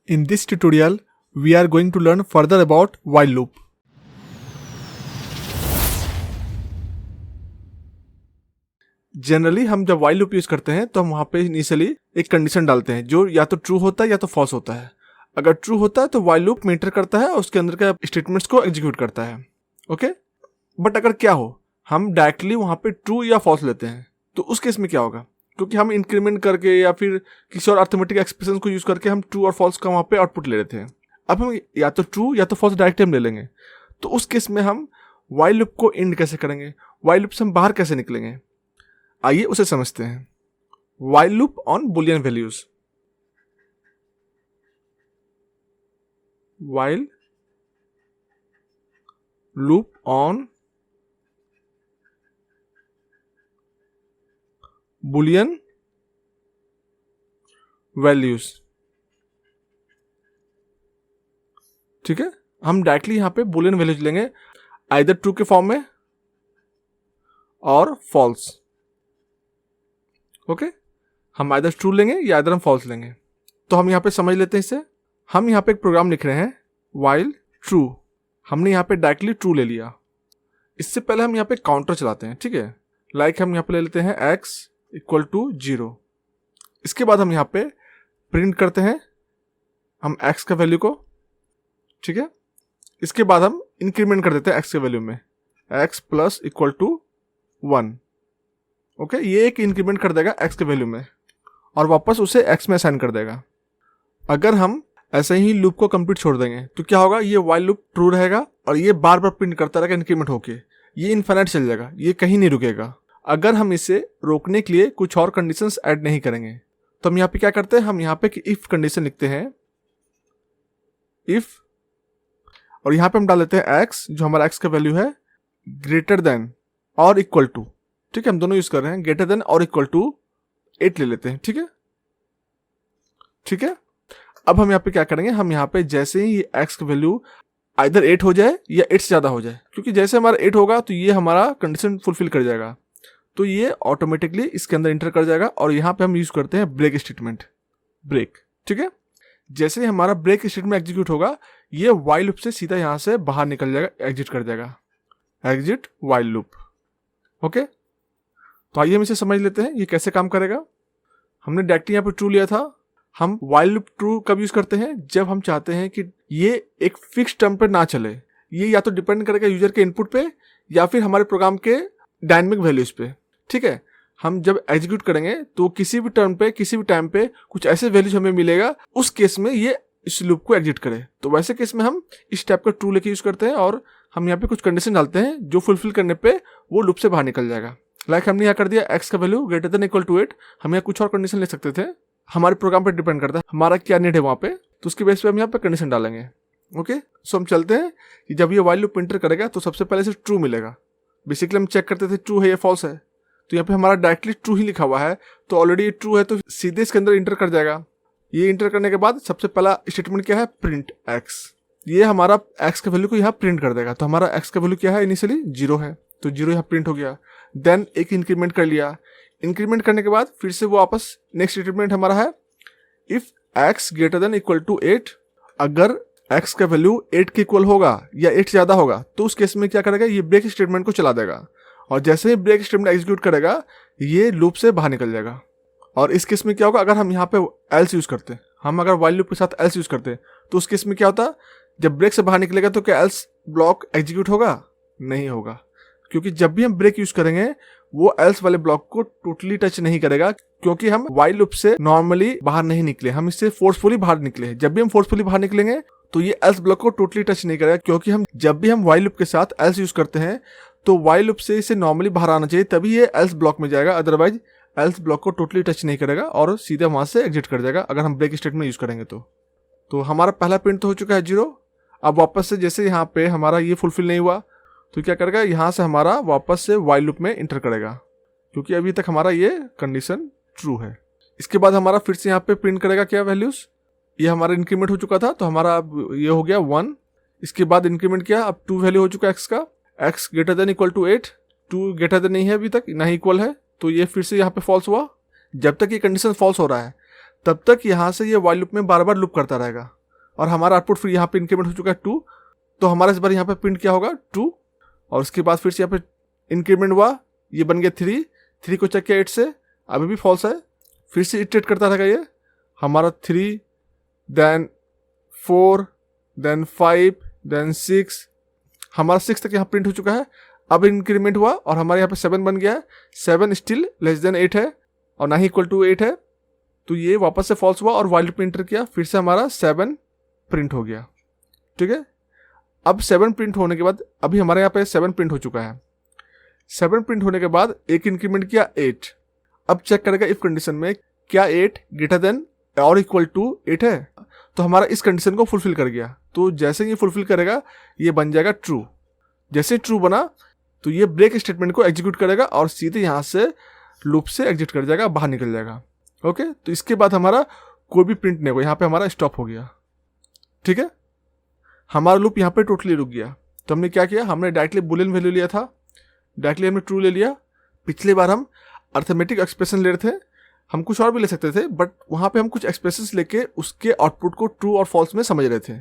In this tutorial, we are going to learn further about while loop. Generally हम जब while loop use करते हैं तो हम वहाँ पे इनिशियली एक कंडीशन डालते हैं जो या तो ट्रू होता है या तो फॉल्स होता है। अगर ट्रू होता है तो while loop में इंटर करता है और उसके अंदर के स्टेटमेंट्स को एग्जीक्यूट करता है। ओके, बट अगर क्या हो हम डायरेक्टली वहाँ पे ट्रू या फॉल्स लेते हैं तो उस केस में क्या होगा, क्योंकि हम इंक्रीमेंट करके या फिर किसी और अर्थमेटिक एक्सप्रेशन को यूज करके हम ट्रू और फॉल्स का वहाँ पे आउटपुट ले रहे थे। अब हम या तो ट्रू या तो फॉल्स डायरेक्ट हम ले लेंगे, तो उस केस में हम while loop को एंड कैसे करेंगे, while loop से हम बाहर कैसे निकलेंगे, आइए उसे समझते हैं। while loop on Boolean values. while loop on Boolean values. ठीक है, हम डायरेक्टली यहां पे बुलियन वैल्यूज लेंगे, आइदर ट्रू के फॉर्म में और फॉल्स। ओके, हम आइदर ट्रू लेंगे या आइदर हम फॉल्स लेंगे। तो हम यहां पे समझ लेते हैं इसे। हम यहां पे एक प्रोग्राम लिख रहे हैं while ट्रू, हमने यहां पे डायरेक्टली ट्रू ले लिया। इससे पहले हम यहां पे काउंटर चलाते हैं। ठीक है, लाइक हम यहां पे ले लेते हैं x इक्वल टू 0। इसके बाद हम यहाँ पे प्रिंट करते हैं हम x का वैल्यू को। ठीक है, इसके बाद हम इंक्रीमेंट कर देते हैं x के वैल्यू में, x plus equal to 1। Okay, ये एक इंक्रीमेंट कर देगा x के वैल्यू में और वापस उसे x में असाइन कर देगा। अगर हम ऐसे ही लूप को कंप्लीट छोड़ देंगे तो क्या होगा, ये while लूप ट्रू रहेगा और ये बार बार प्रिंट करता रहेगा इंक्रीमेंट होके, ये इनफाइनाइट चल जाएगा, ये कहीं नहीं रुकेगा। अगर हम इसे रोकने के लिए कुछ और कंडीशंस ऐड नहीं करेंगे तो हम यहाँ पे क्या करते हैं, हम यहाँ पे इफ कंडीशन लिखते हैं, इफ, और यहाँ पे हम डाल देते हैं x, जो हमारा x का वैल्यू है ग्रेटर देन और इक्वल टू। ठीक है, हम दोनों यूज कर रहे हैं, ग्रेटर देन और इक्वल टू 8 ले लेते हैं। ठीक है, ठीक है, अब हम यहाँ पे क्या करेंगे, हम यहाँ पे जैसे ही x का वैल्यू आइदर 8 हो जाए या 8 से ज्यादा हो जाए, क्योंकि जैसे हमारा 8 होगा तो ये हमारा कंडीशन फुलफिल कर जाएगा, तो ये ऑटोमेटिकली इसके अंदर इंटर कर जाएगा। और यहाँ पे हम यूज करते हैं ब्रेक स्टेटमेंट, ब्रेक। ठीक है, जैसे ही हमारा ब्रेक स्टेटमेंट एग्जीक्यूट होगा ये while लूप से सीधा यहाँ से बाहर निकल जाएगा, एग्जिट कर जाएगा, एग्जिट while लूप। ओके, तो आइए हम इसे समझ लेते हैं ये कैसे काम करेगा। हमने डायरेक्टली यहाँ पे ट्रू लिया था। हम while लूप ट्रू कब यूज करते हैं, जब हम चाहते हैं कि ये एक फिक्स टर्म पे ना चले, ये या तो डिपेंड करेगा यूजर के इनपुट पे या फिर हमारे प्रोग्राम के डायनेमिक वैल्यूज पे। ठीक है, हम जब एग्जीक्यूट करेंगे तो किसी भी टर्म पे किसी भी टाइम पे कुछ ऐसे वैल्यूज हमें मिलेगा, उस केस में ये इस लूप को एग्जिट करे। तो वैसे केस में हम इस टाइप का ट्रू लेके यूज करते हैं और हम यहाँ पे कुछ कंडीशन डालते हैं जो फुलफिल करने पे वो लूप से बाहर निकल जाएगा। लाइक हमने यहाँ कर दिया x का value greater than equal to 8। हम यहाँ कुछ और कंडीशन ले सकते थे, हमारे प्रोग्राम पे डिपेंड करता है हमारा क्या नीड है वहाँ पे, तो उसके बेस पे हम यहाँ पे कंडीशन डालेंगे। ओके, सो हम चलते हैं कि जब ये while लूप इंटर करेगा तो सबसे पहले से ट्रू मिलेगा। बेसिकली हम चेक करते थे ट्रू है या फॉल्स है, तो यहाँ पे हमारा डायरेक्टली ट्रू ही लिखा हुआ है, तो ऑलरेडी ये ट्रू है तो सीधे इसके अंदर इंटर कर जाएगा। ये इंटर करने के बाद सबसे पहला स्टेटमेंट क्या है, प्रिंट x। ये हमारा x का वैल्यू को यहाँ प्रिंट कर देगा, तो हमारा x का वैल्यू क्या है, इनिशियली 0 है, तो 0 यहाँ प्रिंट हो गया। देन एक इंक्रीमेंट कर लिया, इंक्रीमेंट करने के बाद फिर से वो वापस नेक्स्ट स्टेटमेंट हमारा है if x greater than equal to 8। अगर x का वैल्यू 8 के इक्वल होगा या 8 ज्यादा होगा तो उस केस में क्या करेगा, ये ब्रेक स्टेटमेंट को चला देगा और जैसे ही ब्रेक स्टेटमेंट एग्जीक्यूट करेगा ये लूप से बाहर निकल जाएगा। और इस केस में क्या होगा, अगर हम यहाँ पे एल्स यूज करते हैं, हम अगर while लूप के साथ एल्स यूज करते हैं तो उस केस में क्या होता, जब ब्रेक से बाहर निकलेगा तो क्या एल्स ब्लॉक एग्जीक्यूट होगा, नहीं होगा, क्योंकि जब भी हम ब्रेक यूज करेंगे वो एल्स वाले ब्लॉक को टोटली टच नहीं करेगा, क्योंकि हम while लूप से नॉर्मली बाहर नहीं निकले, हम इससे फोर्सफुली बाहर निकले। जब भी हम फोर्सफुली बाहर निकलेंगे तो ये एल्स ब्लॉक को टोटली टच नहीं करेगा, क्योंकि हम जब भी हम while लूप के साथ एल्स यूज करते हैं तो while लूप से इसे नॉर्मली बाहर आना चाहिए, तभी ये एल्स ब्लॉक में जाएगा, अदरवाइज एल्स ब्लॉक को टोटली टच नहीं करेगा और सीधे वहां से एग्जिट कर जाएगा अगर हम ब्रेक स्टेटमेंट यूज करेंगे तो हमारा पहला प्रिंट तो हो चुका है 0। अब वापस से जैसे यहाँ पे हमारा ये फुलफिल नहीं हुआ तो क्या करेगा, यहाँ से हमारा वापस से while लूप में इंटर करेगा, क्योंकि अभी तक हमारा ये कंडीशन ट्रू है। इसके बाद हमारा फिर से यहाँ पे प्रिंट करेगा क्या वैल्यूज, ये हमारा इंक्रीमेंट हो चुका था तो हमारा अब ये हो गया 1। इसके बाद इंक्रीमेंट किया, अब 2 वैल्यू हो चुका है x का, x greater than equal to 8, 2 greater than नहीं है अभी तक, ना ही इक्वल है, तो ये फिर से यहाँ पे फॉल्स हुआ। जब तक ये कंडीशन फॉल्स हो रहा है तब तक यहाँ से ये while लूप में बार बार लूप करता रहेगा, और हमारा आउटपुट फिर यहाँ पे इंक्रीमेंट हो चुका है 2, तो हमारा इस बार यहाँ पे प्रिंट क्या होगा 2, और उसके बाद फिर से यहाँ पे इंक्रीमेंट हुआ, ये बन गया 3 को चेक किया 8 से, अभी भी फॉल्स है, फिर से इटरेट करता रहेगा ये, हमारा 3 देन 4 देन 5 देन 6, हमारा 6 तक यहाँ प्रिंट हो चुका है। अब इंक्रीमेंट हुआ और हमारे यहाँ पे 7 बन गया है, 7 स्टिल लेस देन 8 है और ना ही इक्वल टू 8 है, तो ये वापस से फॉल्स हुआ और वाइल लूप में इंटर किया, फिर से हमारा 7 प्रिंट हो गया। ठीक है, अब 7 प्रिंट होने के बाद अभी हमारे यहाँ पे 7 प्रिंट हो चुका है। 7 प्रिंट होने के बाद एक इंक्रीमेंट किया 8, अब चेक करेगा इफ कंडीशन में क्या 8 ग्रेटर देन और इक्वल टू 8 है, तो हमारा इस कंडीशन को फुलफिल कर गया। तो जैसे ये फुलफिल करेगा ये बन जाएगा ट्रू। जैसे ट्रू बना तो ये ब्रेक स्टेटमेंट को एग्जीक्यूट करेगा और सीधे यहाँ से लूप से एग्जिट कर जाएगा, बाहर निकल जाएगा। ओके, तो इसके बाद हमारा कोई भी प्रिंट नहीं होगा, यहाँ पे हमारा स्टॉप हो गया। ठीक है, हमारा लूप यहाँ पे टोटली रुक गया। तो हमने क्या किया, हमने डायरेक्टली बुलियन वैल्यू लिया था, डायरेक्टली हमने ट्रू ले लिया। पिछली बार हम अर्थमेटिक एक्सप्रेशन ले रहे थे, हम कुछ और भी ले सकते थे, बट वहाँ पे हम कुछ एक्सप्रेशंस लेके उसके आउटपुट को ट्रू और फॉल्स में समझ रहे थे।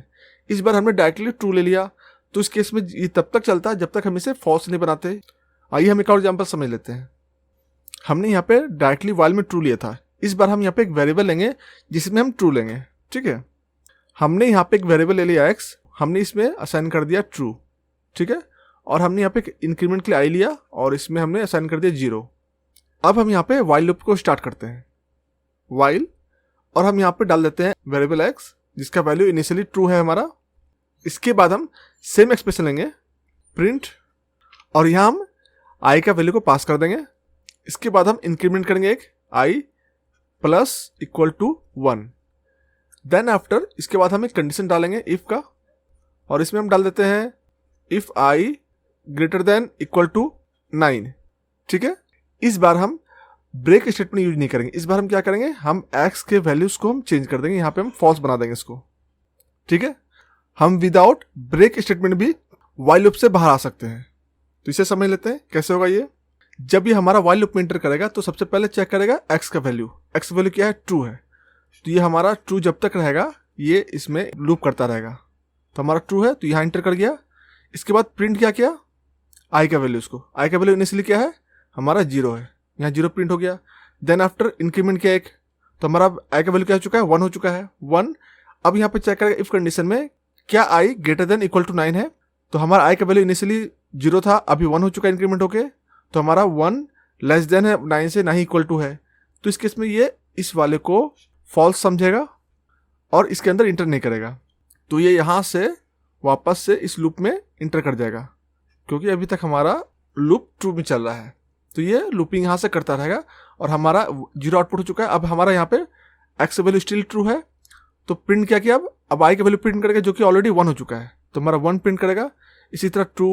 इस बार हमने डायरेक्टली ट्रू ले लिया, तो इस केस में ये तब तक चलता है जब तक हम इसे फॉल्स नहीं बनाते। आइए हम एक और एग्जाम्पल समझ लेते हैं। हमने यहाँ पे डायरेक्टली वाइल में ट्रू लिया था, इस बार हम यहाँ पे एक वेरिएबल लेंगे जिसमें हम ट्रू लेंगे। ठीक है, हमने यहाँ पे एक वेरिएबल ले लिया x, हमने इसमें असाइन कर दिया ट्रू। ठीक है, और हमने यहाँ पे एक इंक्रीमेंट के लिए आई लिया और इसमें हमने असाइन कर दिया 0। अब हम यहाँ पे वाइल लूप को स्टार्ट करते हैं, वाइल, और हम यहाँ पे डाल देते हैं वेरिएबल x जिसका वैल्यू इनिशियली ट्रू है हमारा। इसके बाद हम सेम एक्सप्रेशन लेंगे प्रिंट, और यहाँ हम i का वैल्यू को पास कर देंगे। इसके बाद हम इंक्रीमेंट करेंगे एक i plus equal to 1। Then after इसके बाद हम एक कंडीशन डालेंगे इफ का, और इसमें हम डाल देते हैं if i greater than equal to 9। ठीक है, इस बार हम ब्रेक स्टेटमेंट यूज नहीं करेंगे, इस बार हम क्या करेंगे, हम x के वैल्यूज को हम चेंज कर देंगे, यहाँ पे हम फॉल्स बना देंगे इसको। ठीक है, हम विदाउट ब्रेक स्टेटमेंट भी वाइल लूप से बाहर आ सकते हैं। तो इसे समझ लेते हैं कैसे होगा ये। जब ये हमारा वाइल लूप में एंटर करेगा तो सबसे पहले चेक करेगा x का वैल्यू, x वैल्यू क्या है, ट्रू है, तो ये हमारा ट्रू जब तक रहेगा ये इसमें लूप करता रहेगा। तो हमारा ट्रू है तो यहाँ एंटर कर गया। इसके बाद प्रिंट क्या किया, i का वैल्यू, उसको i का वैल्यू इनिशियली क्या है हमारा 0 है, यहाँ 0 प्रिंट हो गया। देन आफ्टर इंक्रीमेंट किया एक, तो हमारा i का वैल्यू क्या हो चुका है, 1 हो चुका है, 1। अब यहाँ पे चेक करेगा इफ कंडीशन में क्या i greater than equal to 9 है, तो हमारा i का वैल्यू इनिशियली 0 था, अभी 1 हो चुका है इंक्रीमेंट होके, तो हमारा 1 लेस देन है 9 से, ना ही इक्वल टू है। तो इस केस में ये इस वाले को फॉल्स समझेगा और इसके अंदर इंटर नहीं करेगा, तो ये यहाँ से वापस से इस लूप में इंटर कर जाएगा, क्योंकि अभी तक हमारा लूप ट्रू में चल रहा है। तो ये लूपिंग यहाँ से करता रहेगा और हमारा 0 आउटपुट हो चुका है। अब हमारा यहाँ पे x वैल्यू स्टिल ट्रू है, तो प्रिंट क्या किया, अब i का वैल्यू प्रिंट करेगा जो कि ऑलरेडी 1 हो चुका है, तो हमारा 1 प्रिंट करेगा। इसी तरह 2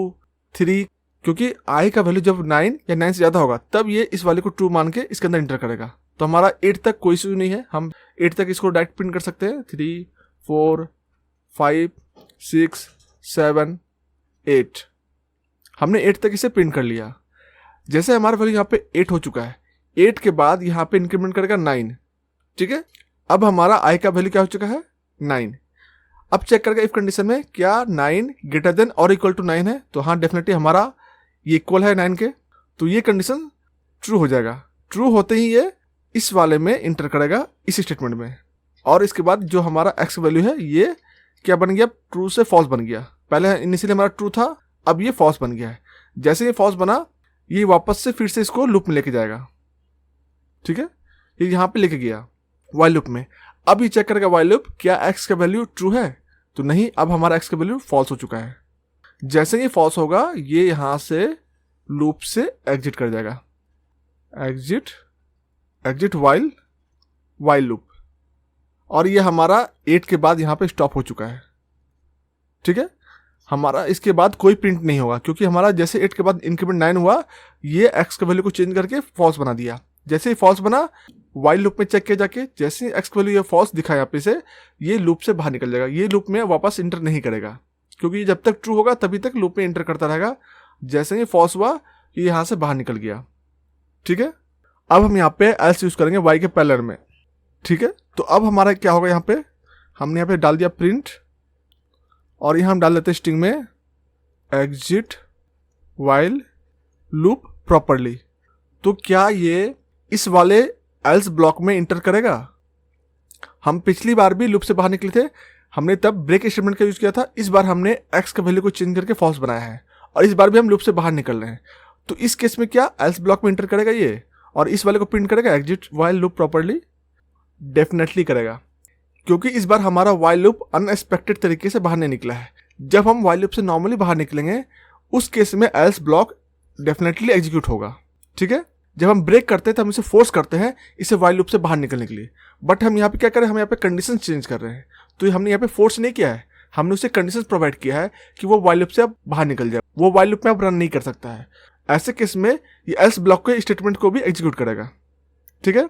3, क्योंकि i का वैल्यू जब 9 या 9 से ज़्यादा होगा तब ये इस वाले को ट्रू मान के इसके अंदर इंटर करेगा। तो हमारा 8 तक कोई इशू नहीं है, हम 8 तक इसको डायरेक्ट प्रिंट कर सकते हैं, 3 4 5 6 7 8, हमने 8 तक इसे प्रिंट कर लिया। जैसे हमारा वैल्यू यहाँ पे 8 हो चुका है, 8 के बाद यहाँ पे इंक्रीमेंट करेगा 9। ठीक है, अब हमारा i का वैल्यू क्या हो चुका है, 9। अब चेक करेगा इफ कंडीशन में क्या 9 ग्रेटर देन और इक्वल टू 9 है, तो हाँ डेफिनेटली हमारा ये इक्वल है 9 के, तो ये कंडीशन ट्रू हो जाएगा। ट्रू होते ही ये इस वाले में इंटर करेगा इस स्टेटमेंट में, और इसके बाद जो हमारा x वैल्यू है ये क्या बन गया, ट्रू से फॉल्स बन गया। पहले इनिशियली हमारा ट्रू था, अब ये फॉल्स बन गया है। जैसे ये फॉल्स बना ये वापस से फिर से इसको लूप में लेके जाएगा। ठीक है, ये यहाँ पे लेके गया वाइल लूप में। अब ये चेक करेगा वाइल लूप क्या x का वैल्यू ट्रू है, तो नहीं, अब हमारा x का वैल्यू फॉल्स हो चुका है। जैसे ये फॉल्स होगा ये यहाँ से लूप से एग्जिट कर जाएगा, एग्जिट वाइल लूप, और ये हमारा 8 के बाद यहाँ पे स्टॉप हो चुका है। ठीक है, हमारा इसके बाद कोई प्रिंट नहीं होगा, क्योंकि हमारा जैसे 8 के बाद इंक्रीमेंट 9 हुआ ये x का वैल्यू को चेंज करके फॉल्स बना दिया। जैसे ही फॉल्स बना वाइल लूप में चेक किया जाके, जैसे ही x का वैल्यू ये फॉल्स दिखा यहाँ पे से, ये लूप से बाहर निकल जाएगा, ये लूप में वापस इंटर नहीं करेगा, क्योंकि जब तक ट्रू होगा तभी तक लूप में इंटर करता रहेगा। जैसे ही फॉल्स हुआ ये यहाँ से बाहर निकल गया। ठीक है, अब हम यहाँ पे एल्स यूज करेंगे y के पैरेलल में। ठीक है, तो अब हमारा क्या होगा, यहाँ पे हमने यहाँ पे डाल दिया प्रिंट, और यहाँ हम डाल देते हैं स्ट्रिंग में एग्जिट वाइल लूप प्रॉपरली। तो क्या ये इस वाले एल्स ब्लॉक में इंटर करेगा? हम पिछली बार भी लूप से बाहर निकले थे, हमने तब ब्रेक स्टेटमेंट का यूज किया था। इस बार हमने एक्स का वैल्यू को चेंज करके फॉल्स बनाया है, और इस बार भी हम लूप से बाहर निकल रहे हैं। तो इस केस में क्या एल्स ब्लॉक में इंटर करेगा ये, और इस वाले को प्रिंट करेगा exit while loop properly? Definitely करेगा, क्योंकि इस बार हमारा वाइल लूप अनएक्सपेक्टेड तरीके से बाहर नहीं निकला है। जब हम वाइल लूप से नॉर्मली बाहर निकलेंगे उस केस में एल्स ब्लॉक डेफिनेटली एग्जीक्यूट होगा। ठीक है, जब हम ब्रेक करते हैं तो हम इसे फोर्स करते हैं इसे वाइल लूप से बाहर निकलने के लिए, बट हम यहाँ पे क्या करें, हम यहाँ पे कंडीशन चेंज कर रहे हैं। तो हमने यहाँ पे फोर्स नहीं किया है, हमने उसे कंडीशन प्रोवाइड किया है कि वो वाइल लूप से अब बाहर निकल जाए, वो वाइल लूप में अब रन नहीं कर सकता है। ऐसे केस में ये एल्स ब्लॉक के स्टेटमेंट को भी एग्जीक्यूट करेगा। ठीक है,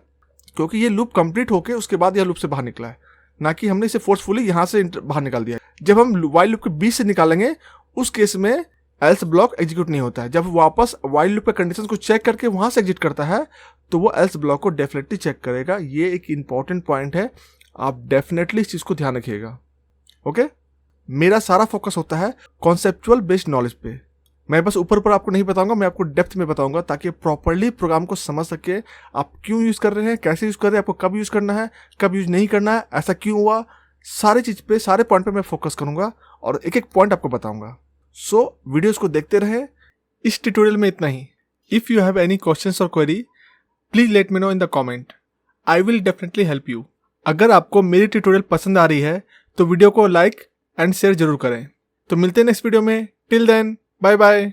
क्योंकि ये लूप कंप्लीट होके उसके बाद यह लूप से बाहर निकला है, ना कि हमने इसे फोर्सफुली यहाँ से बाहर निकाल दिया है। जब हम वाइल लूप के बीच से निकालेंगे उस केस में एल्स ब्लॉक एग्जीक्यूट नहीं होता है। जब वापस वाइल लूप के कंडीशन को चेक करके वहां से एग्जिट करता है तो वो एल्स ब्लॉक को डेफिनेटली चेक करेगा। ये एक इंपॉर्टेंट पॉइंट है, आप डेफिनेटली इस चीज को ध्यान रखिएगा। ओके, मेरा सारा फोकस होता है कॉन्सेप्चुअल बेस्ड नॉलेज पे। मैं बस ऊपर ऊपर आपको नहीं बताऊंगा, मैं आपको डेप्थ में बताऊंगा ताकि प्रॉपरली प्रोग्राम को समझ सके। आप क्यों यूज कर रहे हैं, कैसे यूज कर रहे हैं, आपको कब यूज करना है, कब यूज नहीं करना है, ऐसा क्यों हुआ, सारी चीज पे, सारे पॉइंट पे मैं फोकस करूंगा और एक एक पॉइंट आपको बताऊंगा। सो वीडियोस को देखते रहें। इस ट्यूटोरियल में इतना ही। If you have any questions or query please let me know in the comment, I will definitely help you. अगर आपको मेरी ट्यूटोरियल पसंद आ रही है तो वीडियो को लाइक एंड शेयर जरूर करें। तो मिलते हैं नेक्स्ट वीडियो में। Till then, bye bye.